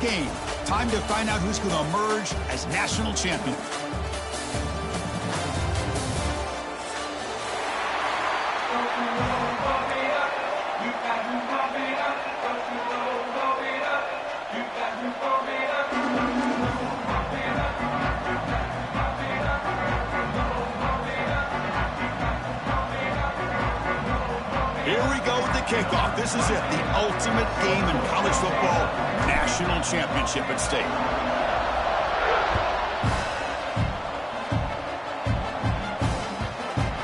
game. Time to find out who's going to emerge as national champion. Here we go with the kickoff. This is it, the ultimate game in college football. National championship at stake.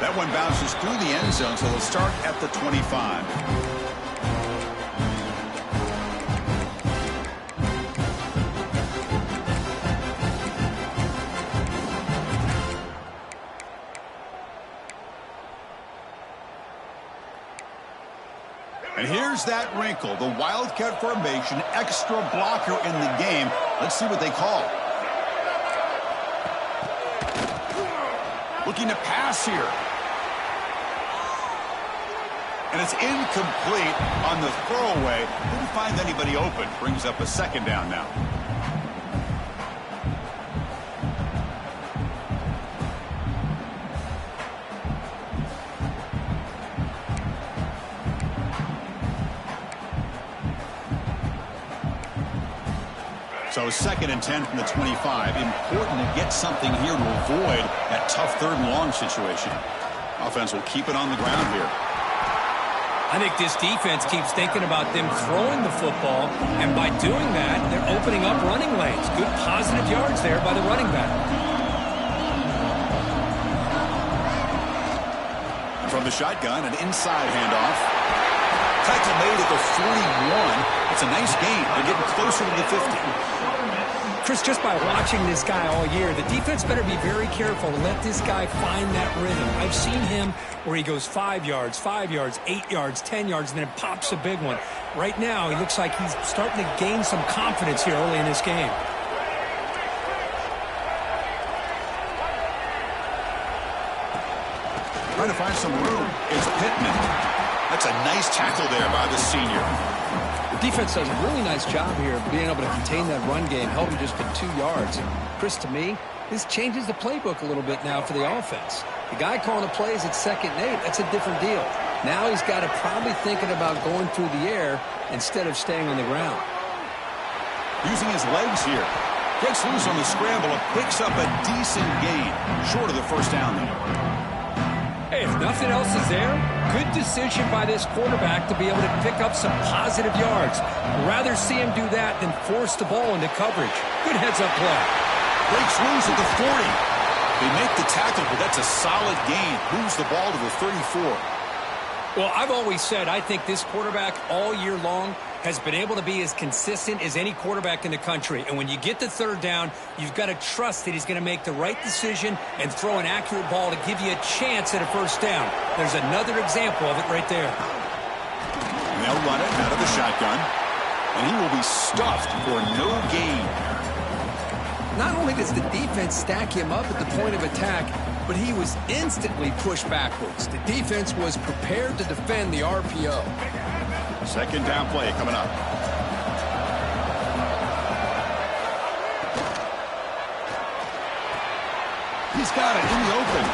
That one bounces through the end zone, so they'll start at the 25. And here's that wrinkle, the Wildcat formation, extra blocker in the game. Let's see what they call. Looking to pass here. And it's incomplete on the throwaway. Didn't find anybody open. Brings up a second down now. So 2nd and 10 from the 25. Important to get something here to avoid that tough 3rd and long situation. Offense will keep it on the ground here. I think this defense keeps thinking about them throwing the football, and by doing that, they're opening up running lanes. Good positive yards there by the running back. From the shotgun, an inside handoff. Tackle made at the 41. It's a nice gain. They're getting closer to the 50. Chris, just by watching this guy all year, the defense better be very careful to let this guy find that rhythm. I've seen him where he goes 5 yards, 8 yards, 10 yards, and then it pops a big one. Right now, he looks like he's starting to gain some confidence here early in this game. Trying to find some room. It's Pittman. That's a nice tackle there by the senior. The defense does a really nice job here of being able to contain that run game, held him just to 2 yards. And Chris, to me, this changes the playbook a little bit now for the offense. The guy calling the plays at 2nd and 8, that's a different deal. Now he's got to probably thinking about going through the air instead of staying on the ground. Using his legs here. Gets loose on the scramble and picks up a decent gain. Short of the 1st down there. Hey, if nothing else is there, good decision by this quarterback to be able to pick up some positive yards. I'd rather see him do that than force the ball into coverage. Good heads-up play. Breaks loose at the 40. They make the tackle, but that's a solid gain. Moves the ball to the 34. Well, I've always said I think this quarterback all year long has been able to be as consistent as any quarterback in the country. And when you get the 3rd down, you've got to trust that he's going to make the right decision and throw an accurate ball to give you a chance at a 1st down. There's another example of it right there. And they'll run it out of the shotgun. And he will be stuffed for no gain. Not only does the defense stack him up at the point of attack, but he was instantly pushed backwards. The defense was prepared to defend the RPO. 2nd down play coming up. He's got it in the open.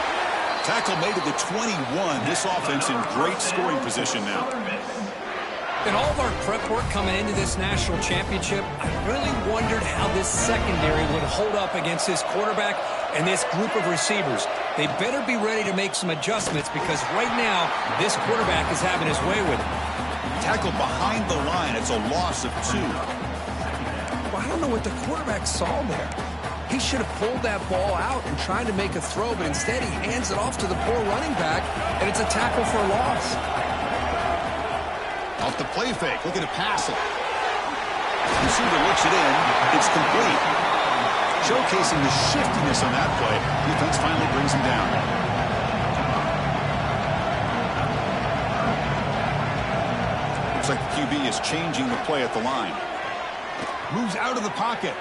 Tackle made at the 21. This offense in great scoring position now. In all of our prep work coming into this national championship, I really wondered how this secondary would hold up against this quarterback and this group of receivers. They better be ready to make some adjustments because right now, this quarterback is having his way with it. Tackle behind the line. It's a loss of 2. Well, I don't know what the quarterback saw there. He should have pulled that ball out and tried to make a throw, but instead he hands it off to the poor running back, and it's a tackle for a loss. Off the play fake, looking to pass it. Receiver looks it in. It's complete. Showcasing the shiftiness on that play. Defense finally brings him down. Looks like the QB is changing the play at the line. Moves out of the pocket.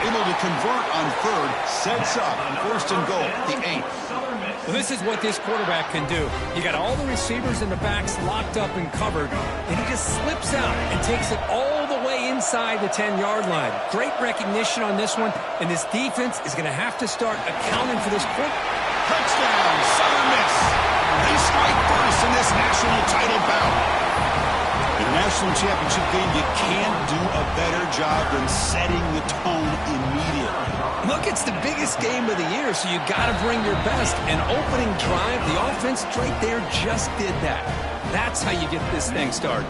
Able to convert on 3rd. Sets up on 1st and goal, the 8th. Well, this is what this quarterback can do. You got all the receivers and the backs locked up and covered, and he just slips out and takes it all the way inside the 10-yard line. Great recognition on this one, and this defense is going to have to start accounting for this quick. Touchdown, Southern Miss. They strike first in this national title bout. In a national championship game, you can't do a better job than setting the tone immediately. Look, it's the biggest game of the year, so you got to bring your best. An opening drive, the offense right there just did that. That's how you get this thing started.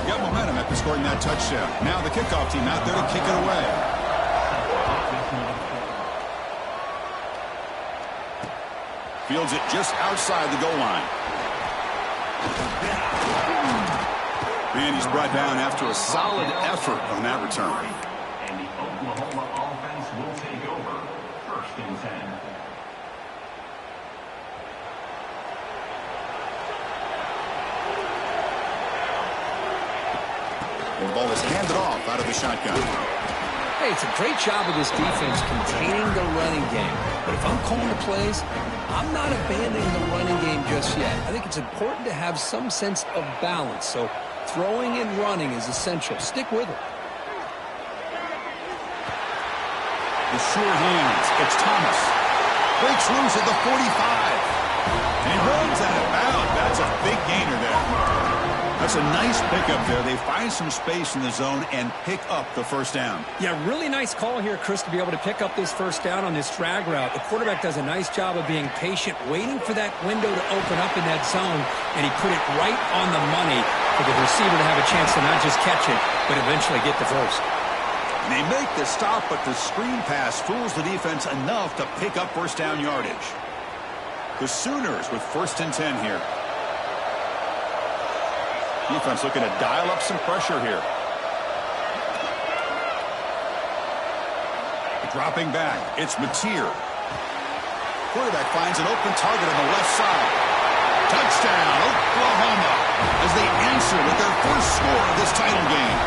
Got momentum after scoring that touchdown. Now the kickoff team out there to kick it away. Fields it just outside the goal line. And he's brought down after a solid effort on that return. And the Oklahoma offense will take over 1st and 10. And the ball is handed off out of the shotgun. Hey, it's a great job of this defense containing the running game. But if I'm calling the plays, I'm not abandoning the running game just yet. I think it's important to have some sense of balance. So throwing and running is essential. Stick with it. The sure hands. It's Thomas. Breaks loose at the 45. And he runs out of bounds. That's a big gainer there. That's a nice pickup there. They find some space in the zone and pick up the first down. Yeah, really nice call here, Chris, to be able to pick up this first down on this drag route. The quarterback does a nice job of being patient, waiting for that window to open up in that zone, and he put it right on the money for the receiver to have a chance to not just catch it, but eventually get the first. And they make the stop, but the screen pass fools the defense enough to pick up first down yardage. The Sooners with 1st and 10 here. Defense looking to dial up some pressure here. Dropping back, it's Mateer. Quarterback finds an open target on the left side. Touchdown, Oklahoma, as they answer with their first score of this title game.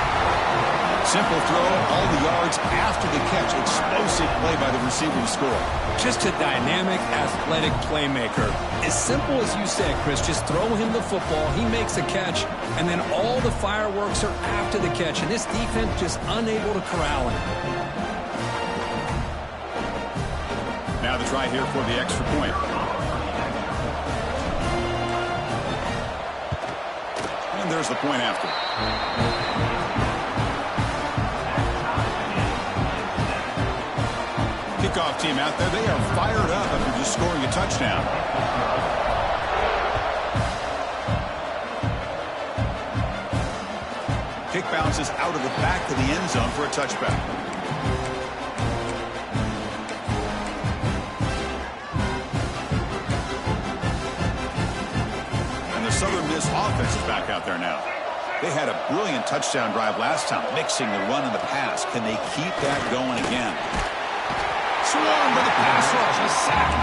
Simple throw, all the yards after the catch. Explosive play by the receiver to score. Just a dynamic, athletic playmaker. As simple as you said, Chris, just throw him the football, he makes a catch, and then all the fireworks are after the catch, and this defense just unable to corral him. Now the try here for the extra point. And there's the point after. Kickoff team out there. They are fired up after just scoring a touchdown. Kick bounces out of the back of the end zone for a touchback. And the Southern Miss offense is back out there now. They had a brilliant touchdown drive last time, mixing the run and the pass. Can they keep that going again? Swarm with the pass rush, a sack.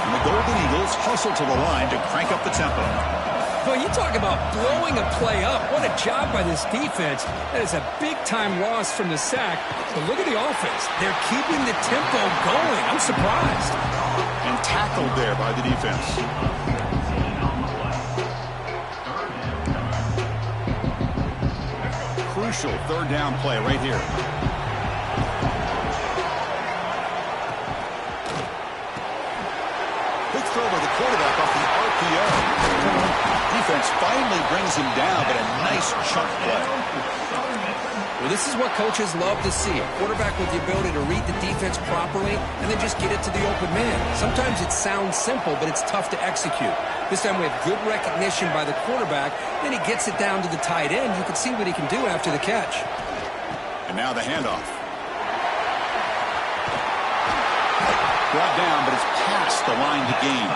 And the Golden Eagles hustle to the line to crank up the tempo. Well, you talk about blowing a play up. What a job by this defense. That is a big-time loss from the sack. But look at the offense. They're keeping the tempo going. I'm surprised. And tackled there by the defense. Crucial third down play right here. Throw by the quarterback off the RPO. Defense finally brings him down, but a nice chunk play. Well, this is what coaches love to see. A quarterback with the ability to read the defense properly and then just get it to the open man. Sometimes it sounds simple, but it's tough to execute. This time we have good recognition by the quarterback. Then he gets it down to the tight end. You can see what he can do after the catch. And now the handoff. Brought down, but it's past the line to gain.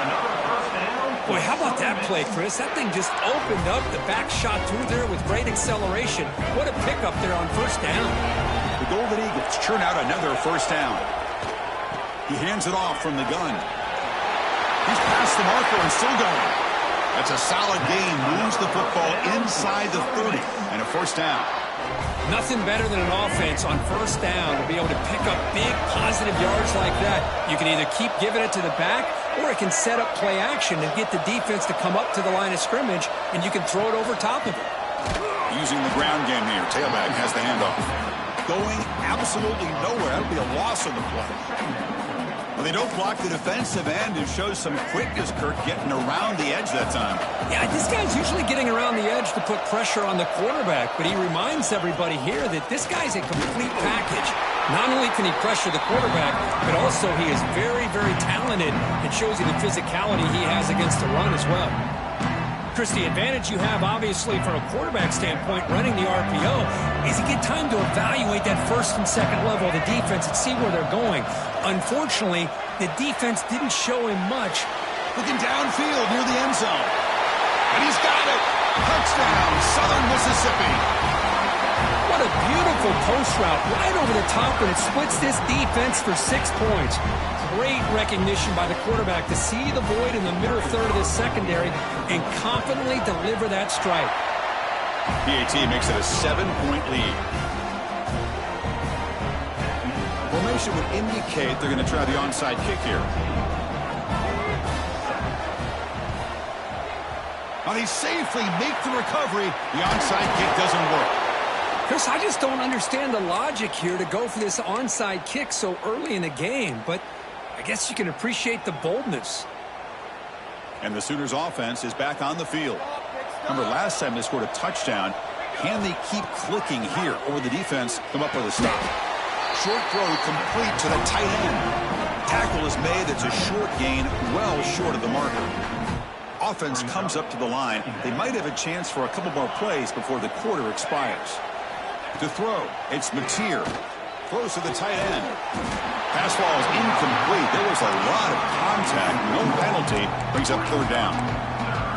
Boy, how about that play, Chris? That thing just opened up. The back shot through there with great acceleration. What a pickup there on first down. The Golden Eagles churn out another first down. He hands it off from the gun. He's past the marker and still going. That's a solid gain. Moves the football inside the 30 and a first down. Nothing better than an offense on first down to be able to pick up big positive yards like that. You can either keep giving it to the back, or it can set up play action and get the defense to come up to the line of scrimmage, and you can throw it over top of it. Using the ground game here. Tailback has the handoff. Going absolutely nowhere. That would be a loss on the play. Well, they don't block the defensive end and shows some quickness, Kirk, getting around the edge that time. Yeah, this guy's usually getting around the edge to put pressure on the quarterback, but he reminds everybody here that this guy's a complete package. Not only can he pressure the quarterback, but also he is very, very talented and shows you the physicality he has against the run as well. Chris, the advantage you have, obviously, from a quarterback standpoint, running the RPO, is you get time to evaluate that first and second level of the defense and see where they're going. Unfortunately, the defense didn't show him much. Looking downfield near the end zone. And he's got it. Touchdown, Southern Mississippi. What a beautiful post route right over the top, and it splits this defense for 6 points. Great recognition by the quarterback to see the void in the middle third of this secondary and confidently deliver that strike. PAT makes it a 7-point lead. Formation would indicate they're going to try the onside kick here. Now they safely make the recovery. The onside kick doesn't work. Chris, I just don't understand the logic here to go for this onside kick so early in the game, but I guess you can appreciate the boldness. And the Sooners offense is back on the field. Remember, last time they scored a touchdown. Can they keep clicking here, or will the defense come up with a stop? Short throw complete to the tight end. Tackle is made. It's a short gain, well short of the marker. Offense comes up to the line. They might have a chance for a couple more plays before the quarter expires. To throw, it's Mateer. Throws to the tight end. Pass ball is incomplete. There was a lot of contact. No penalty. Brings up third down.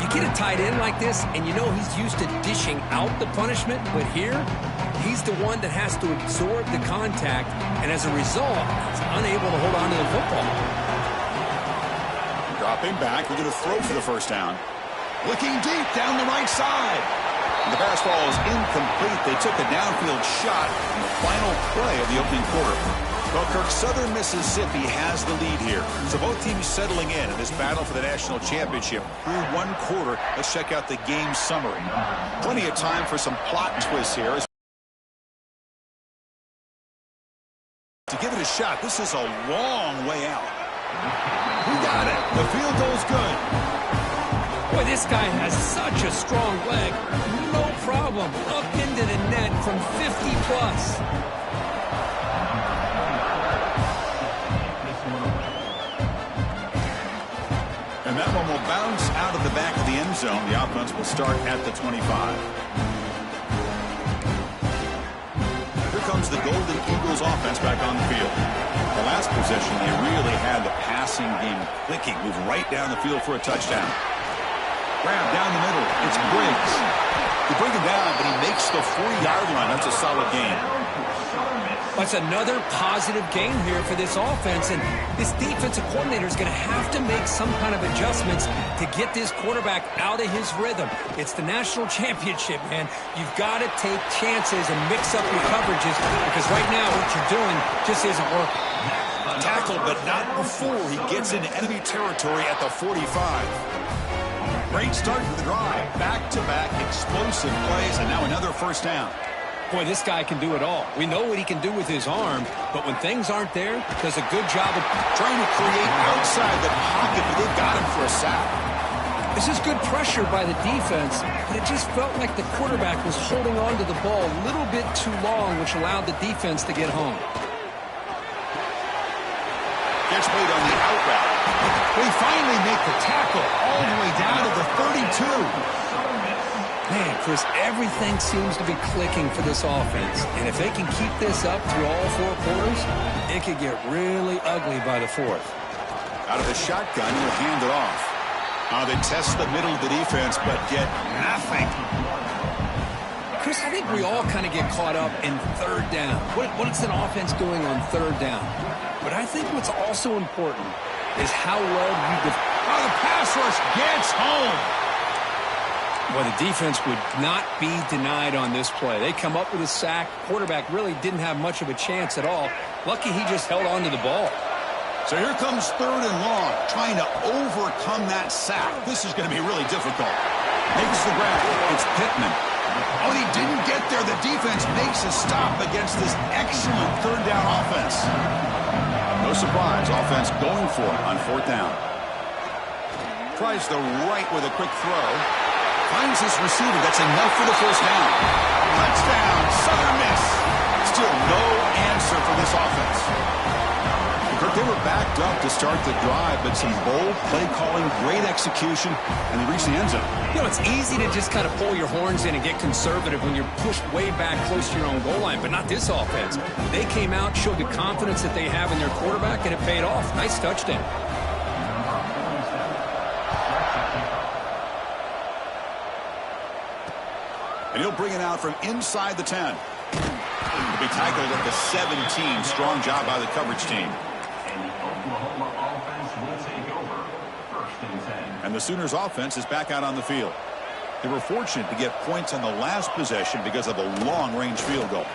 You get a tight end like this, and you know he's used to dishing out the punishment, but here, he's the one that has to absorb the contact, and as a result, he's unable to hold on to the football. Dropping back. We're going to throw for the first down. Looking deep down the right side. The pass ball is incomplete. They took a downfield shot in the final play of the opening quarter. Well, Kirk, Southern Mississippi has the lead here. So both teams settling in this battle for the national championship through one quarter. Let's check out the game summary. Plenty of time for some plot twists here. To give it a shot, this is a long way out. Who got it? The field goal's good. Boy, this guy has such a strong leg. No problem. Up into the net from 50 plus. And that one will bounce out of the back of the end zone. The offense will start at the 25. Here comes the Golden Eagles offense back on the field. The last possession, they really had the passing game clicking. Move right down the field for a touchdown. Grab down the middle. It's Briggs. They bring him down, but he makes the 40-yard line. That's a solid gain. That's another positive gain here for this offense, and this defensive coordinator is going to have to make some kind of adjustments to get this quarterback out of his rhythm. It's the national championship, man. You've got to take chances and mix up your coverages, because right now what you're doing just isn't working. Tackle, but not before he gets into enemy territory at the 45. Great start to the drive. Back-to-back explosive plays, and now another first down. Boy, this guy can do it all. We know what he can do with his arm, but when things aren't there, does a good job of trying to create outside the pocket, but they've got him for a sack. This is good pressure by the defense, but it just felt like the quarterback was holding on to the ball a little bit too long, which allowed the defense to get home. Gets made on the out route. They finally make the tackle all the way down to the 32. Man, Chris, everything seems to be clicking for this offense. And if they can keep this up through all four quarters, it could get really ugly by the fourth. Out of the shotgun, he'll hand it off. They test the middle of the defense, but get nothing. Chris, I think we all kind of get caught up in third down. What's an offense doing on third down? But I think what's also important is how well you defend. The pass rush gets home. Well, the defense would not be denied on this play. They come up with a sack. Quarterback really didn't have much of a chance at all. Lucky he just held on to the ball. So here comes 3rd and long, trying to overcome that sack. This is going to be really difficult. Makes the grab. It's Pittman. Oh, he didn't get there. The defense makes a stop against this excellent 3rd down offense. No surprise, offense going for it on 4th down. Tries the right with a quick throw. Finds his receiver. That's enough for the first down. Touchdown, Southern Miss. Still no answer for this offense. Kirk, they were backed up to start the drive, but some bold play calling, great execution, and they reached the end zone. You know, it's easy to just kind of pull your horns in and get conservative when you're pushed way back close to your own goal line, but not this offense. They came out, showed the confidence that they have in their quarterback, and it paid off. Nice touchdown. And he'll bring it out from inside the 10. He'll be tackled at the 17. Strong job by the coverage team. And the Oklahoma offense will take over. 1st and 10. And the Sooners offense is back out on the field. They were fortunate to get points on the last possession because of a long-range field goal.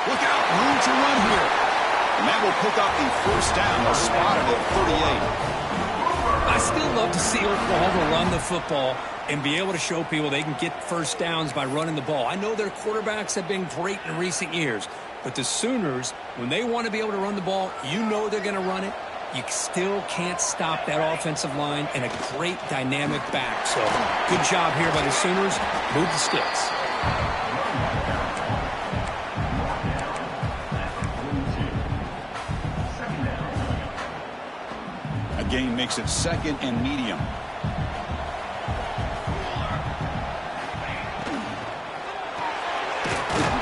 Look out, room to run here. And that will pick up the first down. They'll spot it at 38. I still love to see Oklahoma run the football and be able to show people they can get first downs by running the ball. I know their quarterbacks have been great in recent years, but the Sooners, when they want to be able to run the ball, you know they're going to run it. You still can't stop that offensive line and a great dynamic back. So good job here by the Sooners. Move the sticks. A gain makes it 2nd and medium.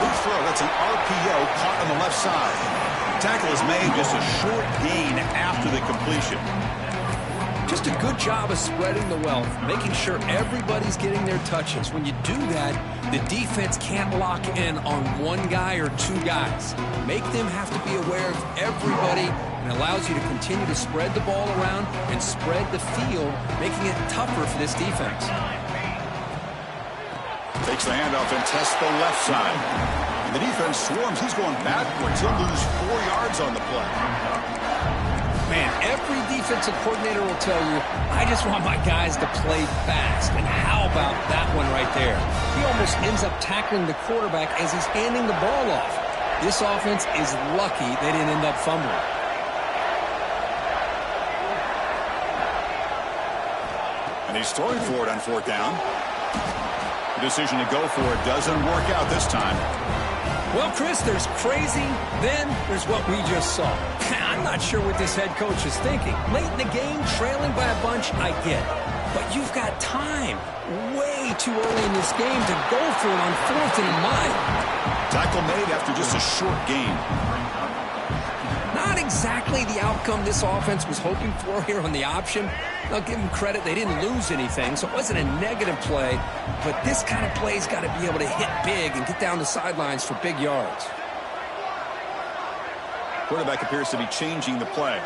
Good throw. That's an RPO caught on the left side. Tackle is made, just a short gain after the completion. Just a good job of spreading the wealth, making sure everybody's getting their touches. When you do that, the defense can't lock in on one guy or two guys. Make them have to be aware of everybody, and allows you to continue to spread the ball around and spread the field, making it tougher for this defense. Takes the handoff and tests the left side. And the defense swarms. He's going backwards. He'll lose 4 yards on the play. Man, every defensive coordinator will tell you, I just want my guys to play fast. And how about that one right there? He almost ends up tackling the quarterback as he's handing the ball off. This offense is lucky they didn't end up fumbling. And he's throwing for it on 4th down. The decision to go for it doesn't work out this time. Well, Chris, there's crazy, then there's what we just saw. I'm not sure what this head coach is thinking. Late in the game, trailing by a bunch, I get it. But you've got time, way too early in this game to go for it on 4th and 9. Tackle made after just a short gain. Not exactly the outcome this offense was hoping for here on the option. I'll give them credit, they didn't lose anything, so it wasn't a negative play. But this kind of play's got to be able to hit big and get down the sidelines for big yards. Quarterback appears to be changing the play.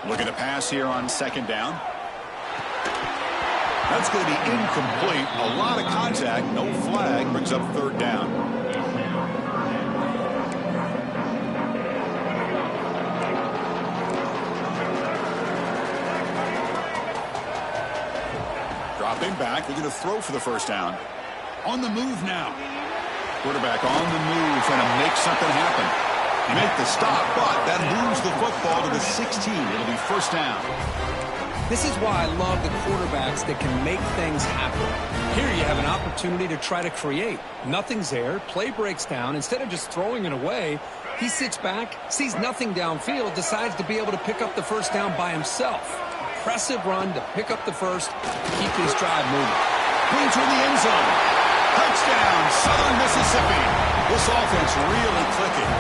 Looking to pass here on 2nd down. That's going to be incomplete. A lot of contact, no flag, brings up 3rd down. Dropping back, they're going to throw for the first down. On the move now. Quarterback on the move, trying to make something happen. They make the stop, but that moves the football to the 16. It'll be 1st down. This is why I love the quarterbacks that can make things happen. Here you have an opportunity to try to create. Nothing's there. Play breaks down. Instead of just throwing it away, he sits back, sees nothing downfield, decides to be able to pick up the first down by himself. Impressive run to pick up the first, keep his drive moving. Clean toward the end zone. Touchdown, Southern Mississippi. This offense really clicking.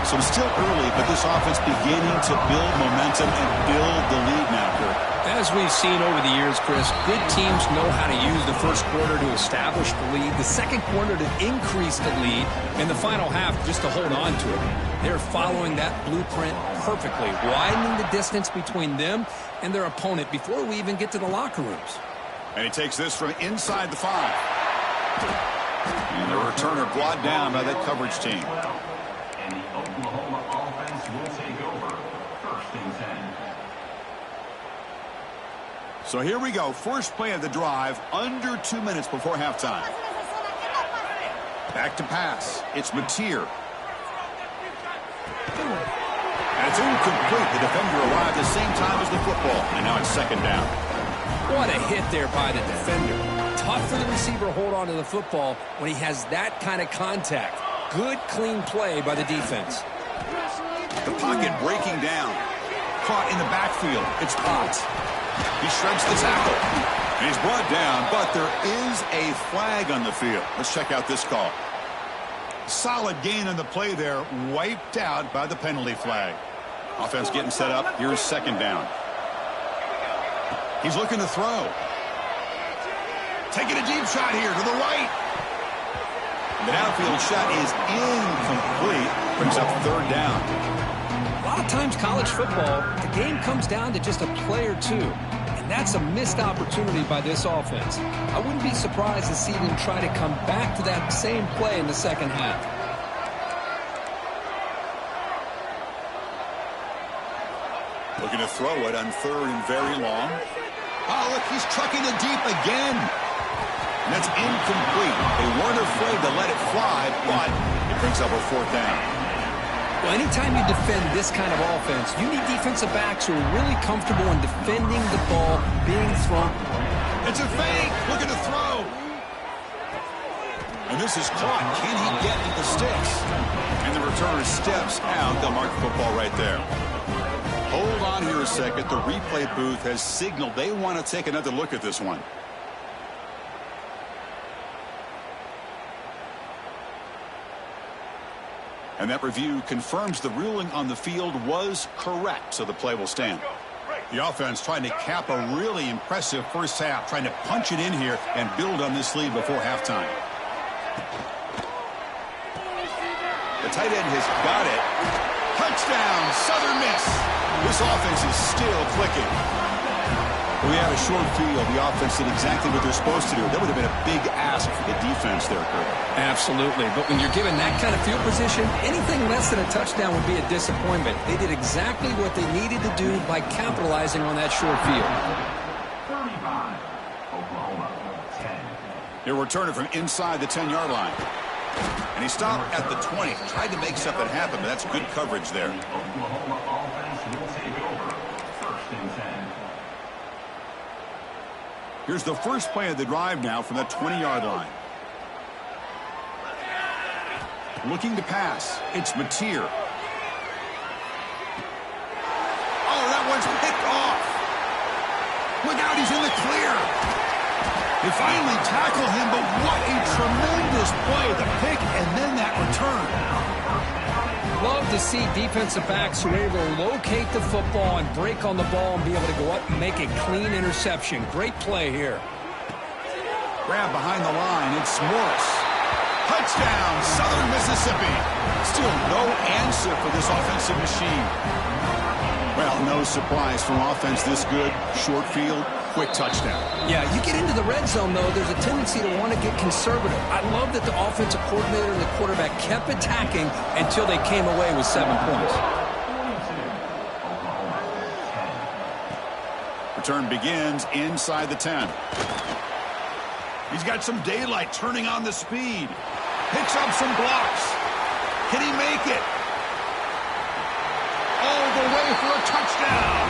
So it's still early, but this offense beginning to build momentum and build the lead now, Kurt. As we've seen over the years, Chris, good teams know how to use the first quarter to establish the lead, the second quarter to increase the lead, and the final half just to hold on to it. They're following that blueprint perfectly, widening the distance between them and their opponent before we even get to the locker rooms. And he takes this from inside the 5. And the returner brought down by that coverage team. And the Oklahoma offense will take over. 1st and 10. So here we go. First play of the drive, under 2 minutes before halftime. Back to pass. It's Mateer. And it's incomplete. The defender arrived at the same time as the football. And now it's 2nd down. What a hit there by the defender. Tough for the receiver to hold on to the football when he has that kind of contact. Good, clean play by the defense. The pocket breaking down. Caught in the backfield. It's Potts. He shreds the tackle. And he's brought down, but there is a flag on the field. Let's check out this call. Solid gain on the play there, wiped out by the penalty flag. Offense getting set up. Here's 2nd down. He's looking to throw. Taking a deep shot here to the right. The downfield shot is incomplete. Brings up 3rd down. A lot of times college football, the game comes down to just a play or two. And that's a missed opportunity by this offense. I wouldn't be surprised to see them try to come back to that same play in the 2nd half. Looking to throw it on 3rd and very long. Oh, look, he's trucking it deep again. And that's incomplete. They weren't afraid to let it fly, but it brings up a 4th down. Well, anytime you defend this kind of offense, you need defensive backs who are really comfortable in defending the ball being thrown. It's a fake. Looking to throw. And this is caught. Can he get at the sticks? And the returner steps out. They'll mark the football right there. Hold on here a second. The replay booth has signaled they want to take another look at this one. And that review confirms the ruling on the field was correct, so the play will stand. The offense trying to cap a really impressive first half, trying to punch it in here and build on this lead before halftime. The tight end has got it. Touchdown, Southern Miss. This offense is still clicking. We had a short field. The offense did exactly what they're supposed to do. That would have been a big ask for the defense there, Kurt. Absolutely. But when you're given that kind of field position, anything less than a touchdown would be a disappointment. They did exactly what they needed to do by capitalizing on that short field. 35. Oklahoma 10. He'll return it from inside the 10-yard line. And he stopped at the 20. Tried to make something happen, but that's good coverage there. The Oklahoma offense will take over. 1st and 10. Here's the first play of the drive now from that 20-yard line. Looking to pass. It's Mateer. Oh, that one's picked off. Look out, he's in the clear. They finally tackle him, but what a tremendous play. The pick and then that return. Love to see defensive backs who are able to locate the football and break on the ball and be able to go up and make a clean interception. Great play here. Grab behind the line. It's Morris. Touchdown, Southern Mississippi. Still no answer for this offensive machine. Well, no surprise from offense this good. Short field, quick touchdown. Yeah, you get into the red zone, though, there's a tendency to want to get conservative. I love that the offensive coordinator and the quarterback kept attacking until they came away with 7 points. Return begins inside the 10. He's got some daylight turning on the speed. Picks up some blocks. Can he make it? All the way for a touchdown.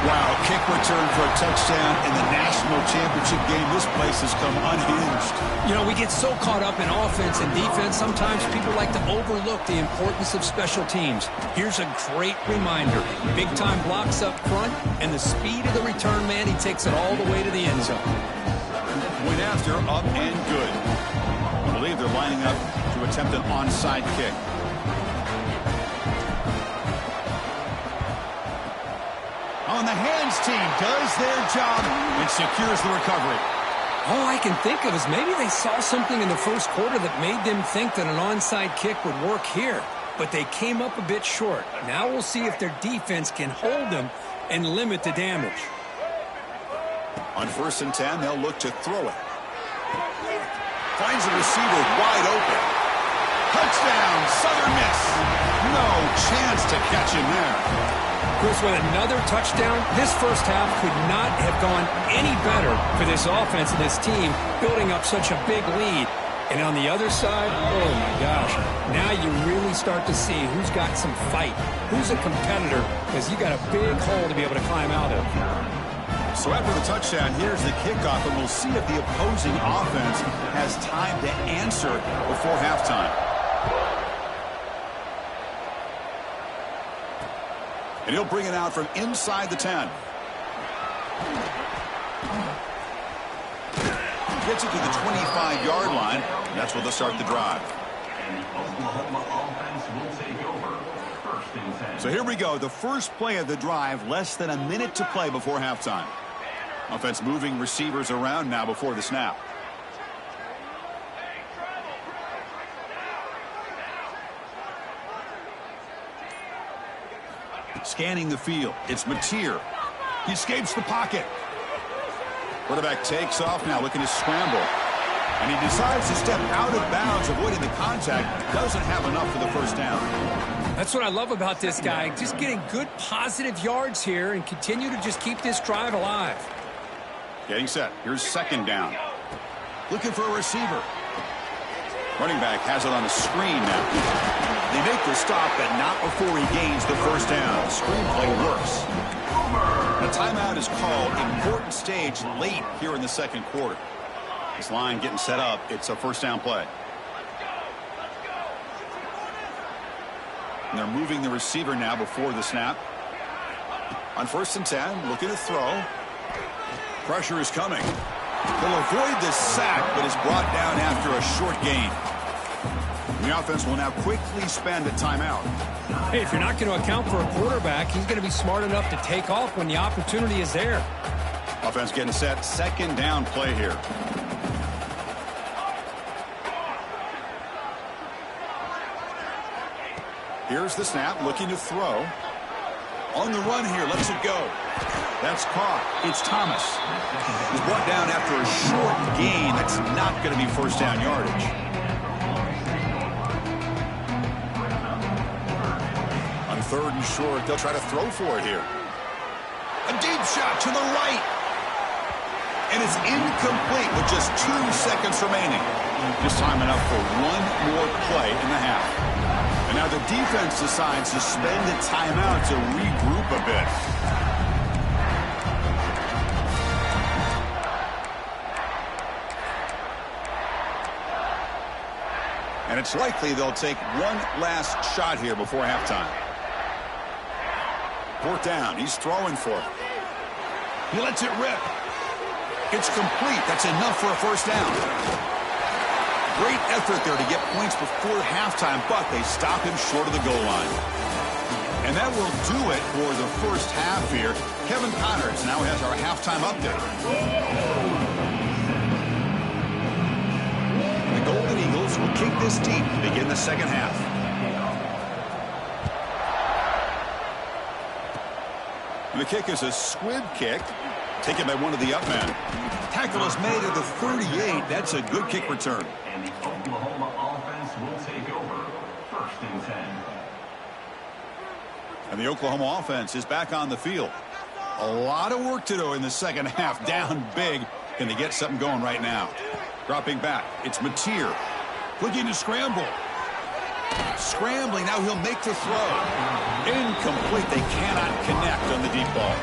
Wow, kick return for a touchdown in the national championship game. This place has come unhinged. You know, we get so caught up in offense and defense, sometimes people like to overlook the importance of special teams. Here's a great reminder. Big-time blocks up front, and the speed of the return man, he takes it all the way to the end zone. Went after, up and good. I believe they're lining up to attempt an onside kick. On the hands team does their job and secures the recovery. All I can think of is maybe they saw something in the first quarter that made them think that an onside kick would work here. but they came up a bit short. Now we'll see if their defense can hold them and limit the damage. On 1st and 10, they'll look to throw it. Finds the receiver wide open. Touchdown, Southern Miss. No chance to catch him there. Chris, with another touchdown, this first half could not have gone any better for this offense and this team, building up such a big lead. And on the other side, oh my gosh, now you really start to see who's got some fight, who's a competitor, because you got a big hole to be able to climb out of. So after the touchdown, here's the kickoff, and we'll see if the opposing offense has time to answer before halftime. And he'll bring it out from inside the 10. Gets it to the 25-yard line. That's where they'll start the drive. And the Oklahoma offense will take over. 1st and 10. So here we go. The first play of the drive, less than a minute to play before halftime. Offense moving receivers around now before the snap. Scanning the field. It's Mateer. He escapes the pocket. Quarterback takes off now, looking to scramble. And he decides to step out of bounds, avoiding the contact. Doesn't have enough for the first down. That's what I love about this guy. Just getting good positive yards here and continue to just keep this drive alive. Getting set. Here's 2nd down. Looking for a receiver. Running back has it on the screen now. They make the stop, but not before he gains the first down. The screen play works. A timeout is called. Important stage late here in the 2nd quarter. This line getting set up. It's a first down play. And they're moving the receiver now before the snap. On 1st and 10, looking to throw. Pressure is coming. They'll avoid this sack, but is brought down after a short gain. And the offense will now quickly spend a timeout. Hey, if you're not going to account for a quarterback, he's going to be smart enough to take off when the opportunity is there. Offense getting set. 2nd down play here. Here's the snap, looking to throw. On the run here, lets it go. That's caught. It's Thomas. He's brought down after a short gain. That's not going to be first down yardage. On 3rd and short, they'll try to throw for it here. A deep shot to the right. And it's incomplete with just 2 seconds remaining. Just time enough for one more play in the half. And now the defense decides to spend a timeout to regroup a bit. And it's likely they'll take one last shot here before halftime. 4th down. He's throwing for it. He lets it rip. It's complete. That's enough for a first down. Great effort there to get points before halftime, but they stop him short of the goal line. And that will do it for the first half here. Kevin Connors now has our halftime update. The Golden Eagles will kick this deep to begin the 2nd half. And the kick is a squib kick, taken by one of the up men. Tackle is made at the 38. That's a good kick return. And the Oklahoma offense will take over. 1st and 10. And the Oklahoma offense is back on the field. A lot of work to do in the 2nd half. Down big. Can they get something going right now? Dropping back. It's Mateer. Looking to scramble. Scrambling. Now he'll make the throw. Incomplete. They cannot connect on the deep ball.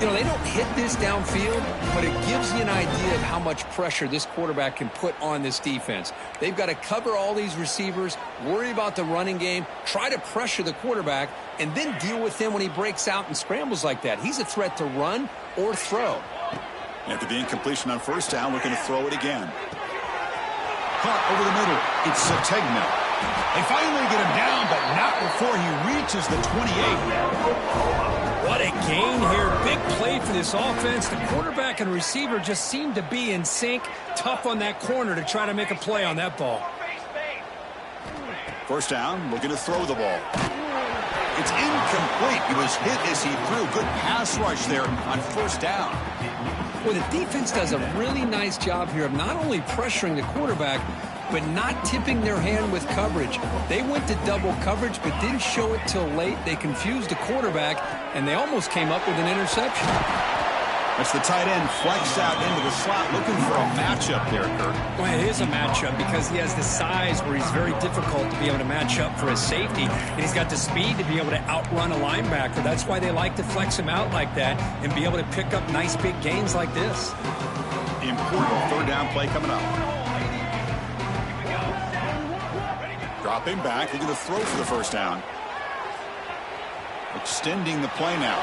You know, they don't hit this downfield, but it gives you an idea of how much pressure this quarterback can put on this defense. They've got to cover all these receivers, worry about the running game, try to pressure the quarterback, and then deal with him when he breaks out and scrambles like that. He's a threat to run or throw. After the incompletion on first down, looking to throw it again. Caught over the middle. It's Sategna. They finally get him down, but not before he reaches the 28. What a gain here. Big play for this offense. The quarterback and receiver just seem to be in sync. Tough on that corner to try to make a play on that ball. First down, looking to throw the ball. It's incomplete. He was hit as he threw. Good pass rush there on first down. Well, the defense does a really nice job here of not only pressuring the quarterback, but not tipping their hand with coverage. They went to double coverage, but didn't show it till late. They confused the quarterback, and they almost came up with an interception. That's the tight end flexed out into the slot, looking for a matchup there, Kirk. Well, it is a matchup because he has the size where he's very difficult to be able to match up for his safety, and he's got the speed to be able to outrun a linebacker. That's why they like to flex him out like that and be able to pick up nice big gains like this. Important third down play coming up. Dropping back, looking to throw for the first down. Extending the play now.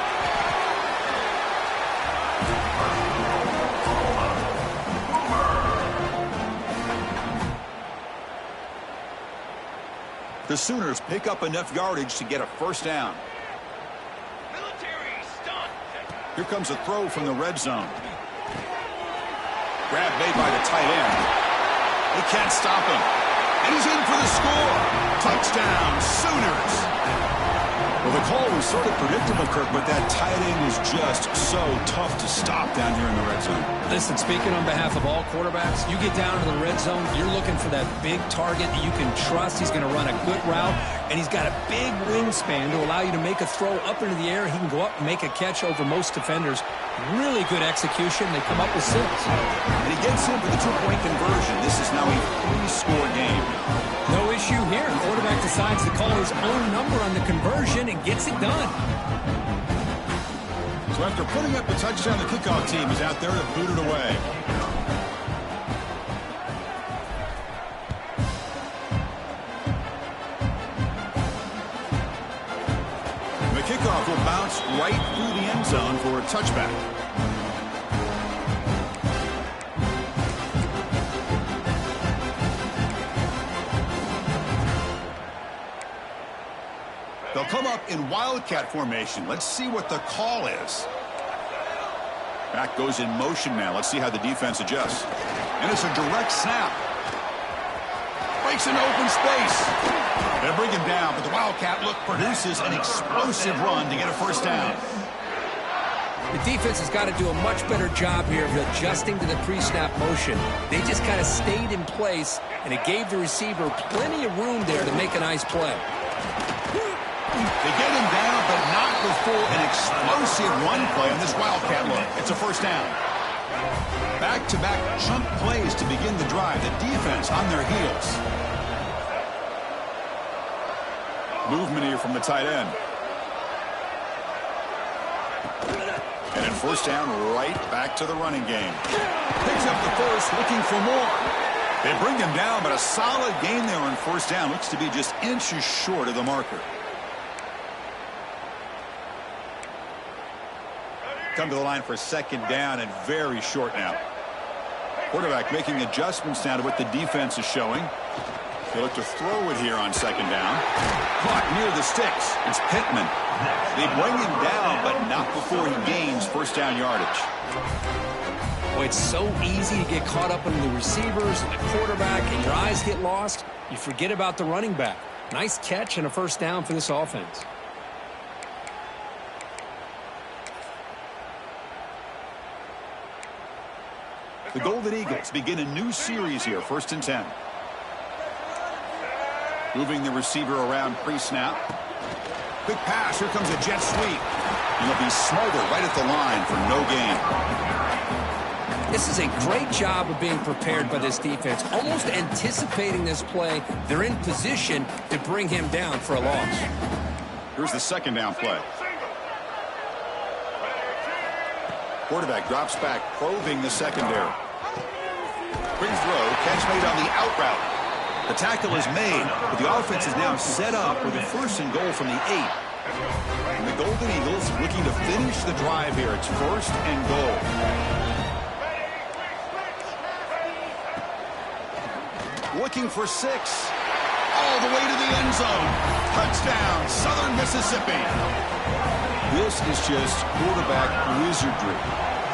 The Sooners pick up enough yardage to get a first down. Here comes a throw from the red zone. Grab made by the tight end. They can't stop him. And he's in for the score. Touchdown, Sooners. Well, the call was sort of predictable, Kirk, but that tight end was just so tough to stop down here in the red zone. Listen, speaking on behalf of all quarterbacks, you get down to the red zone, you're looking for that big target that you can trust. He's going to run a good route, and he's got a big wingspan to allow you to make a throw up into the air. He can go up and make a catch over most defenders. Really good execution. They come up with 6. And he gets in for the 2-point conversion. This is now a 3-score game. No issue here. The quarterback decides to call his own number on the conversion and gets it done. So after putting up the touchdown, the kickoff team is out there to boot it away. The kickoff will bounce right through the end zone for a touchback. They'll come up in wildcat formation. Let's see what the call is. Back goes in motion now. Let's see how the defense adjusts. And it's a direct snap. Breaks into open space. They'll bring him down, but the wildcat look produces an explosive run to get a first down. The defense has got to do a much better job here of adjusting to the pre-snap motion. They just kind of stayed in place, and it gave the receiver plenty of room there to make a nice play. They get him down, but not before an explosive run play on this wildcat look. It's a first down. Back-to-back chunk plays to begin the drive. The defense on their heels. Movement here from the tight end. And in first down, right back to the running game. Picks up the first, looking for more. They bring him down, but a solid gain there on first down. Looks to be just inches short of the marker. Come to the line for second down and very short now. Quarterback making adjustments now to what the defense is showing. They look to throw it here on second down. Caught near the sticks. It's Pittman. They bring him down, but not before he gains first down yardage. Boy, it's so easy to get caught up in the receivers and the quarterback, and your eyes get lost. You forget about the running back. Nice catch and a first down for this offense. The Golden Eagles begin a new series here, 1st and 10. Moving the receiver around pre-snap. Quick pass, here comes a jet sweep. And he'll be smothered right at the line for no gain. This is a great job of being prepared by this defense, almost anticipating this play. They're in position to bring him down for a loss. Here's the second down play. Quarterback drops back, probing the secondary. Quick throw, catch made on the out route. The tackle is made, but the offense is now set up with a 1st and goal from the 8. And the Golden Eagles looking to finish the drive here. It's 1st and goal. Looking for 6. All the way to the end zone. Touchdown, Southern Mississippi. This is just quarterback wizardry.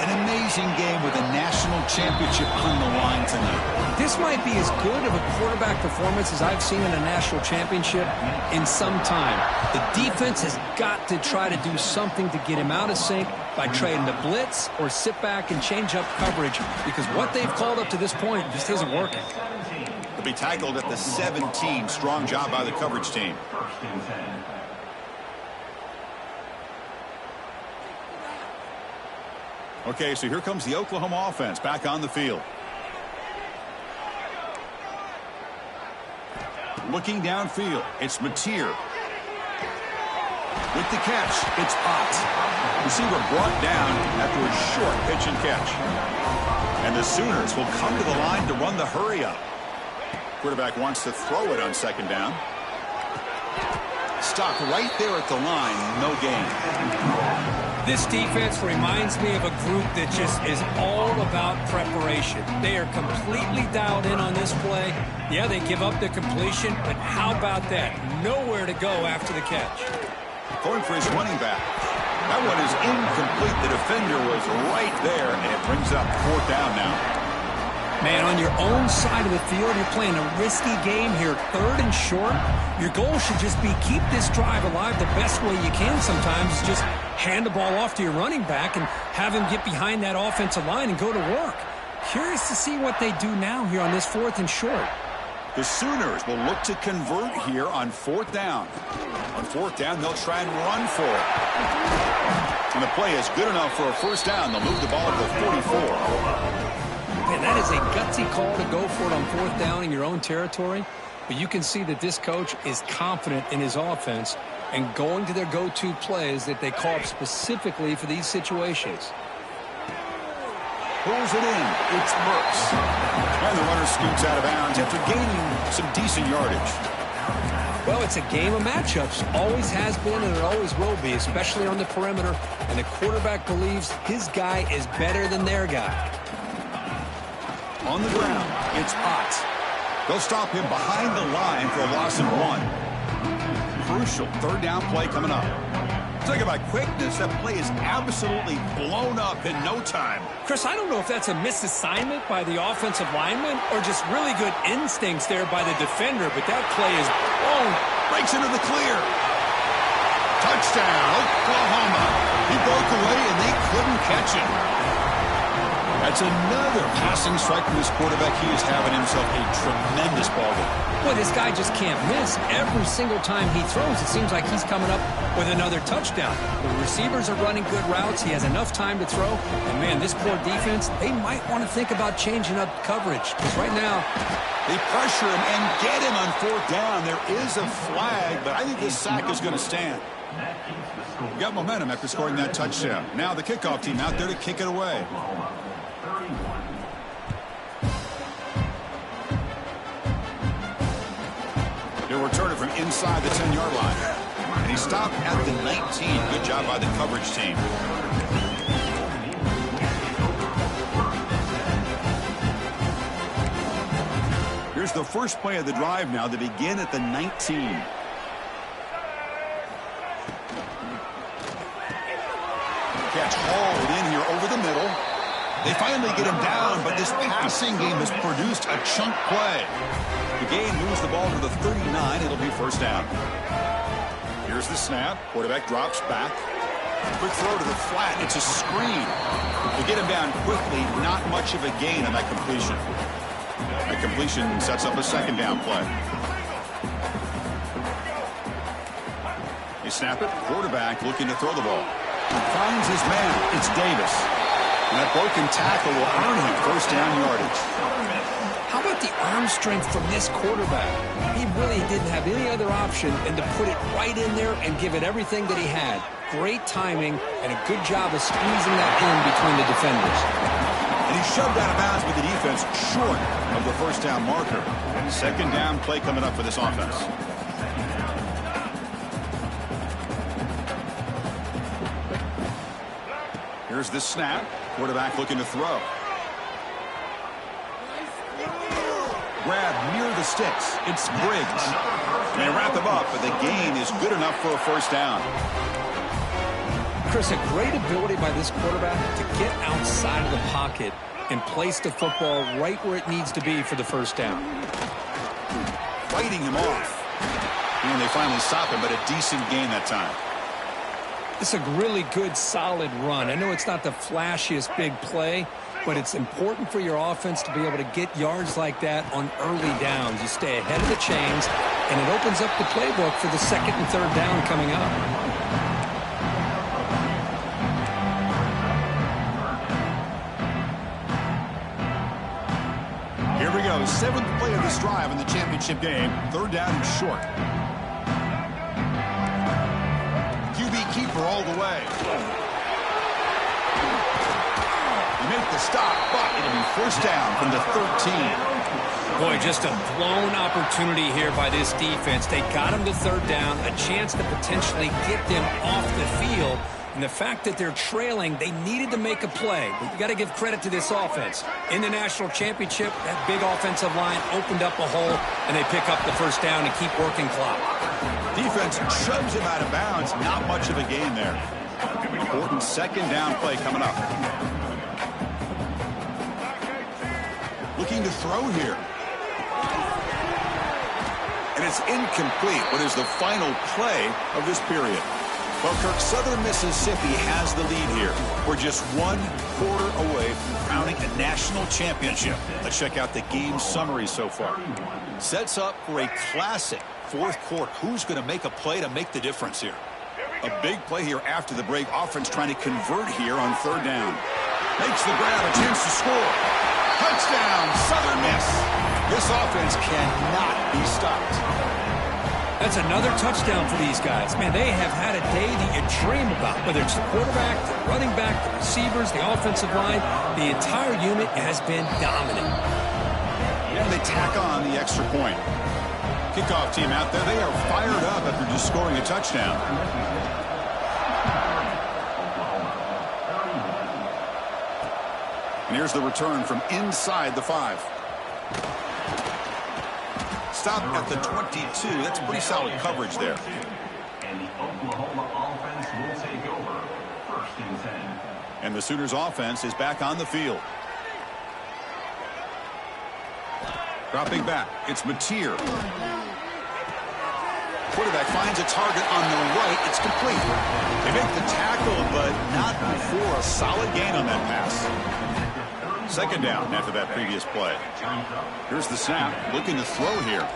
An amazing game with a national championship on the line tonight. This might be as good of a quarterback performance as I've seen in a national championship in some time. The defense has got to try to do something to get him out of sync by trading the blitz or sit back and change up coverage, because what they've called up to this point just isn't working. He'll be tackled at the 17. Strong job by the coverage team. Okay, so here comes the Oklahoma offense back on the field. Looking downfield, it's Mateer. With the catch, it's Ott. Receiver brought down after a short pitch and catch. And the Sooners will come to the line to run the hurry up. Quarterback wants to throw it on second down. Stopped right there at the line, no gain. This defense reminds me of a group that just is all about preparation. They are completely dialed in on this play. Yeah, they give up the completion, but how about that? Nowhere to go after the catch. Going for his running back. That one is incomplete. The defender was right there, and it brings up fourth down now. Man, on your own side of the field, you're playing a risky game here. Third and short. Your goal should just be keep this drive alive the best way you can sometimes. Is just hand the ball off to your running back and have him get behind that offensive line and go to work. Curious to see what they do now here on this fourth and short. The Sooners will look to convert here on fourth down. On fourth down, they'll try and run for it. And the play is good enough for a first down. They'll move the ball to the 44. Man, that is a gutsy call to go for it on fourth down in your own territory. But you can see that this coach is confident in his offense and going to their go-to plays that they call up specifically for these situations. Pulls it in. It's Burks. And the runner scoots out of bounds after gaining some decent yardage. Well, it's a game of matchups. Always has been and it always will be, especially on the perimeter. And the quarterback believes his guy is better than their guy. On the ground, it's Ott. They'll stop him behind the line for a loss of 1. Crucial third down play coming up. Talk about quickness. That play is absolutely blown up in no time. Chris, I don't know if that's a misassignment by the offensive lineman or just really good instincts there by the defender, but that play is blown. Breaks into the clear. Touchdown, Oklahoma. He broke away and they couldn't catch him. That's another passing strike from this quarterback. He is having himself a tremendous ball game. Boy, this guy just can't miss. Every single time he throws, it seems like he's coming up with another touchdown. The receivers are running good routes. He has enough time to throw. And, man, this poor defense, they might want to think about changing up coverage. Because right now, they pressure him and get him on fourth down. There is a flag, but I think this sack is going to stand. Got momentum after scoring that touchdown. Now the kickoff team out there to kick it away. He'll return it from inside the 10-yard line. And he stopped at the 19. Good job by the coverage team. Here's the first play of the drive now to begin at the 19. Catch hauled in here over the middle. They finally get him down, but this passing game has produced a chunk play. The game moves the ball to the 39. It'll be first down. Here's the snap. Quarterback drops back. Quick throw to the flat. It's a screen. They get him down quickly. Not much of a gain on that completion. That completion sets up a second down play. They snap it. Quarterback looking to throw the ball. Finds his man. It's Davis. And that broken tackle will earn him first down yardage. how about the arm strength from this quarterback? He really didn't have any other option than to put it right in there and give it everything that he had. Great timing and a good job of squeezing that in between the defenders. And he shoved out of bounds with the defense short of the first down marker. Second down play coming up for this offense. Here's the snap. Quarterback looking to throw. Grab near the sticks. It's Briggs. And they wrap him up, but the gain is good enough for a first down. Chris, a great ability by this quarterback to get outside of the pocket and place the football right where it needs to be for the first down. Fighting him off. And they finally stop him, but a decent gain that time. It's a really good, solid run. I know it's not the flashiest big play, but it's important for your offense to be able to get yards like that on early downs. You stay ahead of the chains, and it opens up the playbook for the second and third down coming up. Here we go. 7th play of this drive in the championship game. 3rd down and short. QB keeper all the way. You make the stop, but it'll be first down from the 13. Boy, just a blown opportunity here by this defense. They got him to 3rd down, a chance to potentially get them off the field. And the fact that they're trailing, they needed to make a play. But you got to give credit to this offense. In the national championship, that big offensive line opened up a hole, and they pick up the first down and keep working clock. Defense shoves him out of bounds. Not much of a gain there. Important 2nd down play coming up. Looking to throw here. And it's incomplete. What is the final play of this period? Well, Kirk, Southern Mississippi has the lead here. We're just 1 quarter away from crowning a national championship. Let's check out the game summary so far. Sets up for a classic 4th quarter. Who's going to make a play to make the difference here? A big play here after the break. Offense trying to convert here on 3rd down. Makes the grab, a chance to score. Touchdown, Southern Miss. This offense cannot be stopped. That's another touchdown for these guys. Man, they have had a day that you dream about. Whether it's the quarterback, the running back, the receivers, the offensive line, the entire unit has been dominant. Yeah, they tack on the extra point. Kickoff team out there, they are fired up after just scoring a touchdown. And here's the return from inside the 5. Stop at the 22. That's pretty solid coverage there. And the Oklahoma offense will take over. 1st and 10. And the Sooners offense is back on the field. Dropping back, it's Mateer. Quarterback finds a target on the right. It's complete. They make the tackle, but not before a solid gain on that pass. 2nd down after that previous play. Here's the snap. Looking to throw here.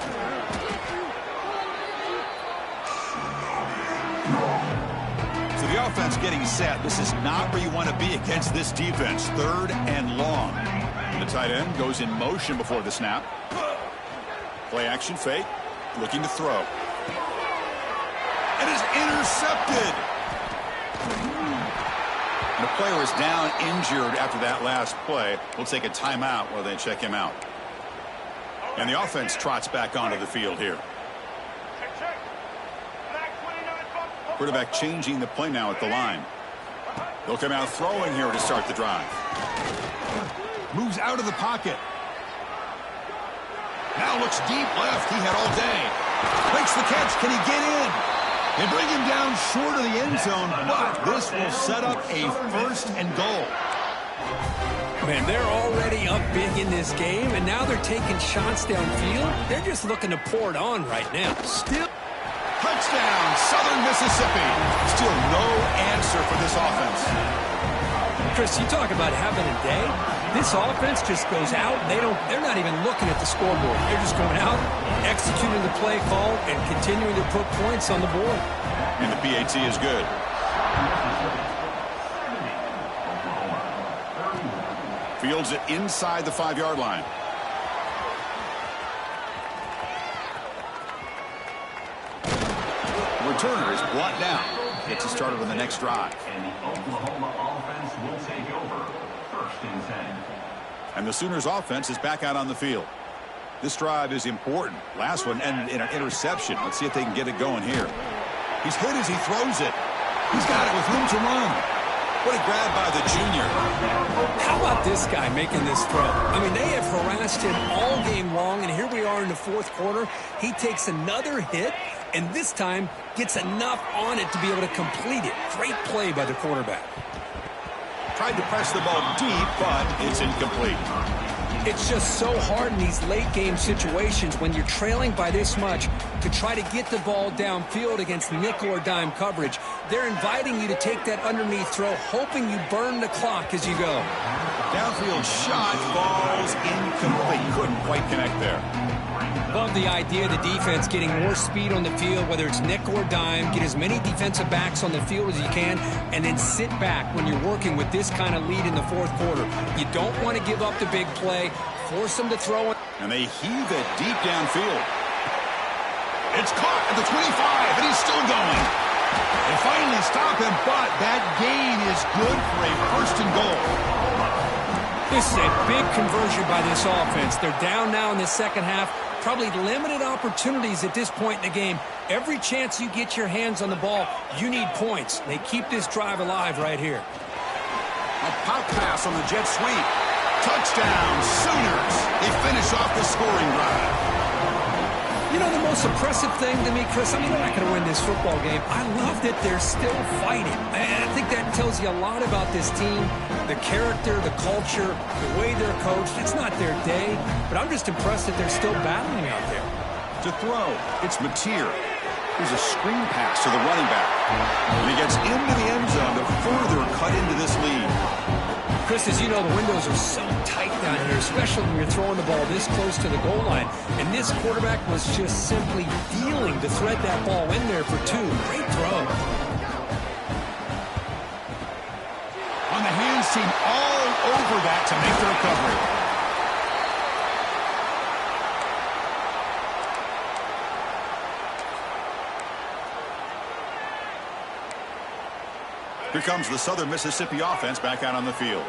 So the offense getting set. This is not where you want to be against this defense. 3rd and long. The tight end goes in motion before the snap. Play action fake. Looking to throw. It is intercepted. The player is down injured after that last play. We'll take a timeout while they check him out. And the offense trots back onto the field here. Quarterback changing the play now at the line. They'll come out throwing here to start the drive. Moves out of the pocket. Now looks deep left. He had all day. Makes the catch. Can he get in? They bring him down short of the end zone, but this will set up a 1st and goal. Man, they're already up big in this game, and now they're taking shots downfield. They're just looking to pour it on right now. Still. Touchdown, Southern Mississippi. Still no answer for this offense. Chris, you talk about having a day. This offense just goes out. They're not even looking at the scoreboard. They're just going out, executing the play call, and continuing to put points on the board. And the PAT is good. Fields it inside the 5-yard line. The returner is brought down. Gets us started on the next drive. And the Oklahoma offense will take over. 1st and 10. And the Sooners offense is back out on the field. This drive is important. Last one ended in an interception. Let's see if they can get it going here. He's hit as he throws it. He's got it with room to run. What a grab by the junior. How about this guy making this throw? I mean, they have harassed him all game long, and here we are in the 4th quarter. He takes another hit, and this time gets enough on it to be able to complete it. Great play by the quarterback. Tried to press the ball deep, but it's incomplete. It's just so hard in these late-game situations when you're trailing by this much to try to get the ball downfield against nickel or dime coverage. They're inviting you to take that underneath throw, hoping you burn the clock as you go. Downfield shot falls incomplete. Couldn't quite connect there. Love the idea of the defense getting more speed on the field, whether it's nickel or dime, get as many defensive backs on the field as you can, and then sit back when you're working with this kind of lead in the fourth quarter. You don't want to give up the big play, force them to throw it. And they heave it deep downfield. It's caught at the 25, and he's still going. They finally stop him, but that gain is good for a first and goal. This is a big conversion by this offense. They're down now in the second half. Probably limited opportunities at this point in the game. Every chance you get your hands on the ball, you need points. They keep this drive alive right here. A pop pass on the jet sweep. Touchdown, Sooners. They finish off the scoring drive. You know, the most impressive thing to me, Chris, I mean, they're not going to win this football game. I love that they're still fighting. And I think that tells you a lot about this team, the character, the culture, the way they're coached. It's not their day, but I'm just impressed that they're still battling out there. To throw, it's Mateer. There's a screen pass to the running back. And he gets into the end zone to further cut into this lead. Chris, as you know, the windows are so tight down here, especially when you're throwing the ball this close to the goal line. And this quarterback was just simply dealing to thread that ball in there for two. Great throw. On the hands team, all over that to make the recovery. Here comes the Southern Mississippi offense back out on the field.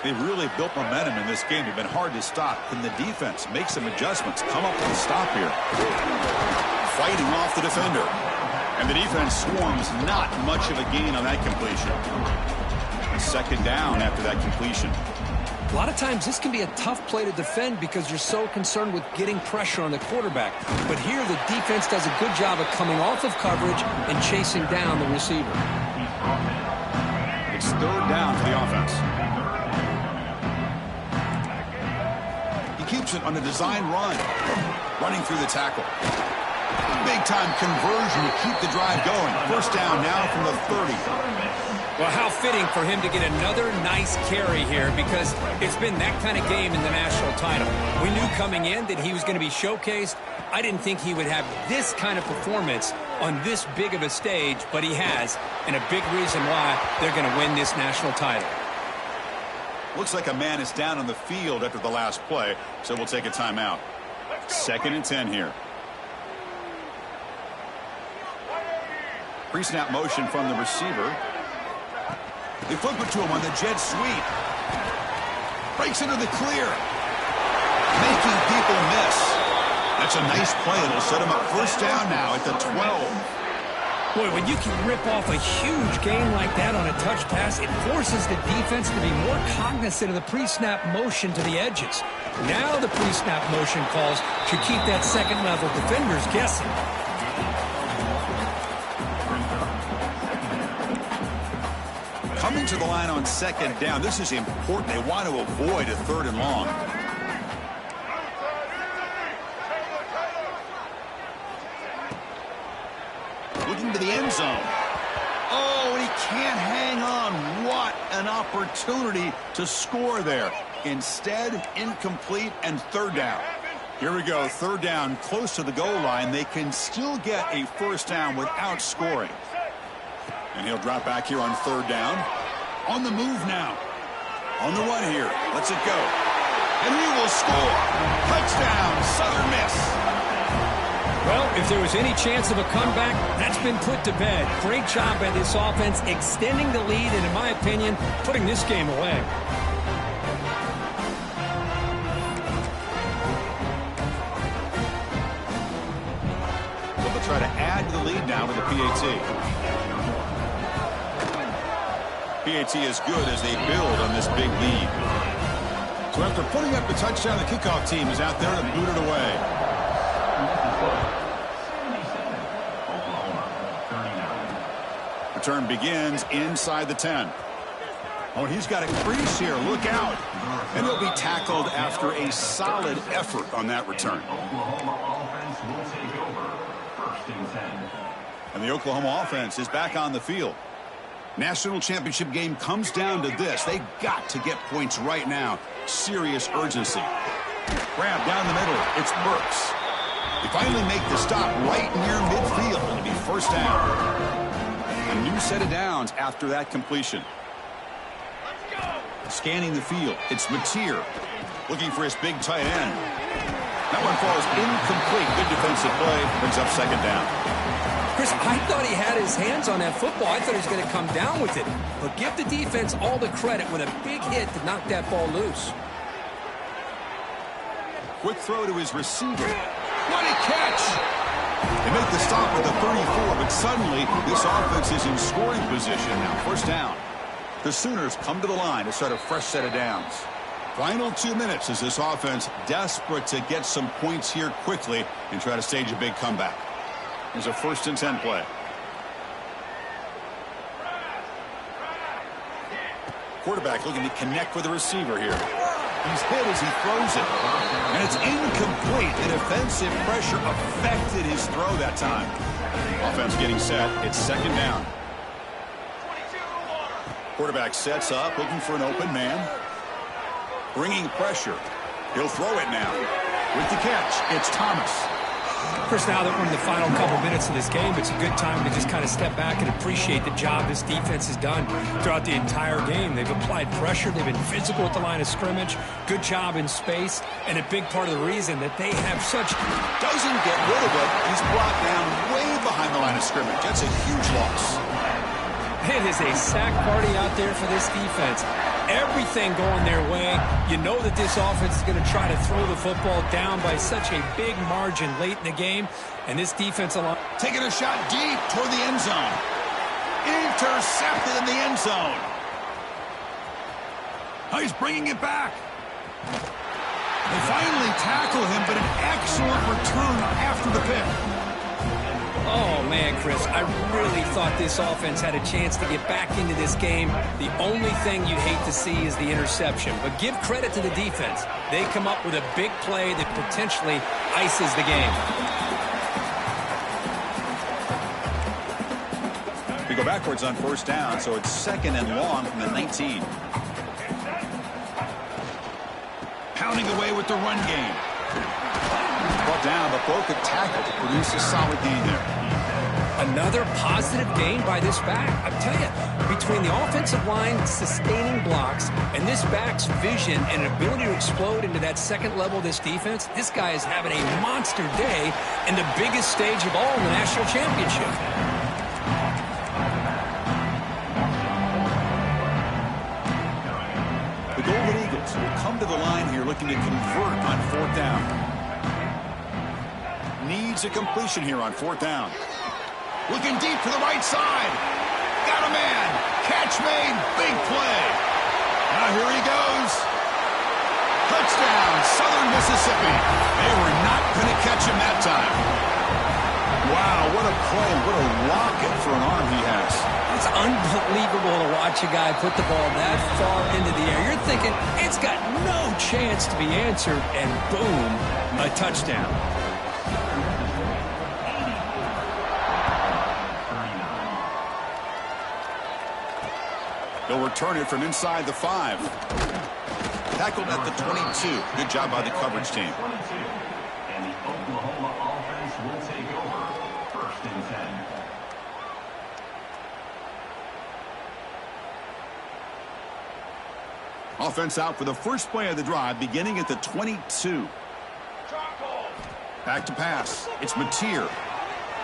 They've really built momentum in this game. They've been hard to stop. Can the defense make some adjustments? Come up with a stop here. Fighting off the defender. And the defense swarms. Not much of a gain on that completion. Second down after that completion. A lot of times this can be a tough play to defend because you're so concerned with getting pressure on the quarterback. But here the defense does a good job of coming off of coverage and chasing down the receiver. It's third down for the offense. He keeps it on a design run. Running through the tackle. Big-time conversion to keep the drive going. First down now from the 30. Well, how fitting for him to get another nice carry here because it's been that kind of game in the national title. We knew coming in that he was going to be showcased. I didn't think he would have this kind of performance on this big of a stage, but he has, and a big reason why they're going to win this national title. Looks like a man is down on the field after the last play, so we'll take a timeout. 2nd and 10 here. Pre-snap motion from the receiver. They flip it to him on the jet sweep. Breaks into the clear. Making people miss. That's a nice play. It'll set him up first down now at the 12. Boy, when you can rip off a huge gain like that on a touch pass, it forces the defense to be more cognizant of the pre-snap motion to the edges. Now the pre-snap motion calls should keep that second-level defenders guessing. Coming to the line on 2nd down. This is important. They want to avoid a 3rd and long. Looking to the end zone. Oh, and he can't hang on. What an opportunity to score there. Instead, incomplete and 3rd down. Here we go. 3rd down, close to the goal line. They can still get a first down without scoring. And he'll drop back here on 3rd down. On the move now. On the run here. Lets it go. And he will score. Touchdown, Southern Miss. Well, if there was any chance of a comeback, that's been put to bed. Great job by this offense, extending the lead, and in my opinion, putting this game away. They'll try to add to the lead now with the PAT. PAT is good as they build on this big lead. So after putting up the touchdown, the kickoff team is out there to boot it away. return begins inside the 10. Oh, he's got a crease here. Look out. And he'll be tackled after a solid effort on that return. Oklahoma offense will take over. 1st and 10. And the Oklahoma offense is back on the field. National championship game comes down to this. They've got to get points right now. Serious urgency. Grab down the middle. It's Burks. They finally make the stop right near midfield. It'll be 1st down. A new set of downs after that completion. Scanning the field. It's Mateer looking for his big tight end. That one falls incomplete. Good defensive play. Brings up 2nd down. Chris, I thought he had his hands on that football. I thought he was going to come down with it. But give the defense all the credit with a big hit to knock that ball loose. Quick throw to his receiver. What a catch! They make the stop with the 34, but suddenly this offense is in scoring position now. 1st down. The Sooners come to the line to start a fresh set of downs. Final 2 minutes as this offense desperate to get some points here quickly and try to stage a big comeback. Here's a 1st and 10 play. Quarterback looking to connect with the receiver here. He's hit as he throws it. And it's incomplete. The defensive pressure affected his throw that time. Offense getting set. It's 2nd down. Quarterback sets up, looking for an open man. Bringing pressure. He'll throw it now. With the catch, it's Thomas. Chris, now that we're in the final couple minutes of this game, it's a good time to just kind of step back and appreciate the job this defense has done throughout the entire game. They've applied pressure. They've been physical at the line of scrimmage. Good job in space. And a big part of the reason that they have such... Doesn't get rid of it. He's brought down way behind the line of scrimmage. That's a huge loss. It is a sack party out there for this defense. Everything going their way. You know that this offense is going to try to throw the football down by such a big margin late in the game. And this defense alone... Taking a shot deep toward the end zone. Intercepted in the end zone. Oh, he's bringing it back. They finally tackle him, but an excellent return after the pick. Oh, man, Chris, I really thought this offense had a chance to get back into this game. The only thing you hate to see is the interception. But give credit to the defense. They come up with a big play that potentially ices the game. We go backwards on 1st down, so it's 2nd and long from the 19. Pounding away with the run game. Brought down, but broke a tackle to produce a solid gain there. Another positive gain by this back. I tell you, between the offensive line sustaining blocks and this back's vision and ability to explode into that 2nd level of this defense, this guy is having a monster day in the biggest stage of all in the national championship. The Golden Eagles will come to the line here looking to convert on 4th down. Needs a completion here on 4th down. Looking deep to the right side. Got a man. Catch made. Big play. Now here he goes. Touchdown, Southern Mississippi. They were not going to catch him that time. Wow, what a play. What a rocket for an arm he has. It's unbelievable to watch a guy put the ball that far into the air. You're thinking, it's got no chance to be answered, and boom, a touchdown. They'll return it from inside the 5. Tackled at the 22. Good job by the coverage team. 22. And the Oklahoma offense will take over. 1st and 10. Offense out for the first play of the drive, beginning at the 22. Back to pass. It's Mateer.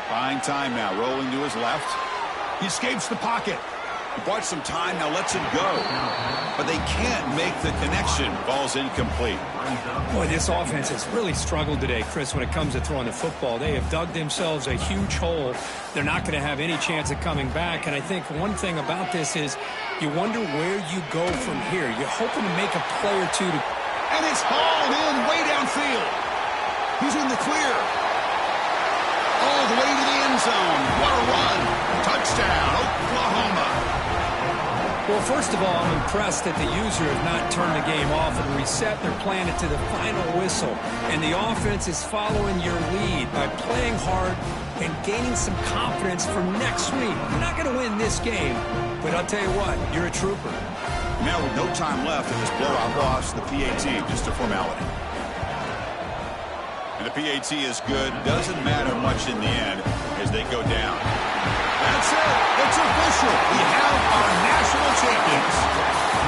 Buying time now, rolling to his left. He escapes the pocket. He bought some time, now lets it go. But they can't make the connection. Ball's incomplete. Boy, this offense has really struggled today, Chris, when it comes to throwing the football. They have dug themselves a huge hole. They're not going to have any chance of coming back. And I think one thing about this is you wonder where you go from here. You're hoping to make a play or two. And it's hauled in way downfield. He's in the clear. All the way to the end zone. What a run. Touchdown, Oklahoma. Well, first of all, I'm impressed that the user has not turned the game off and reset. They're playing it to the final whistle. And the offense is following your lead by playing hard and gaining some confidence for next week. You're not going to win this game, but I'll tell you what, you're a trooper. Now with no time left in this blowout loss, the PAT, just a formality. And the PAT is good. Doesn't matter much in the end as they go down. That's it. It's official. We have our national champions.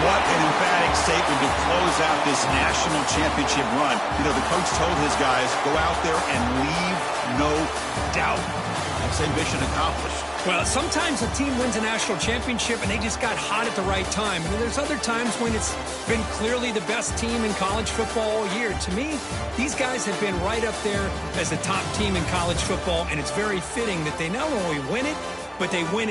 What an emphatic statement to close out this national championship run. You know, the coach told his guys, go out there and leave no doubt. That's a mission accomplished. Well, sometimes a team wins a national championship and they just got hot at the right time. And there's other times when it's been clearly the best team in college football all year. To me, these guys have been right up there as the top team in college football, and it's very fitting that they not only win it, but they win it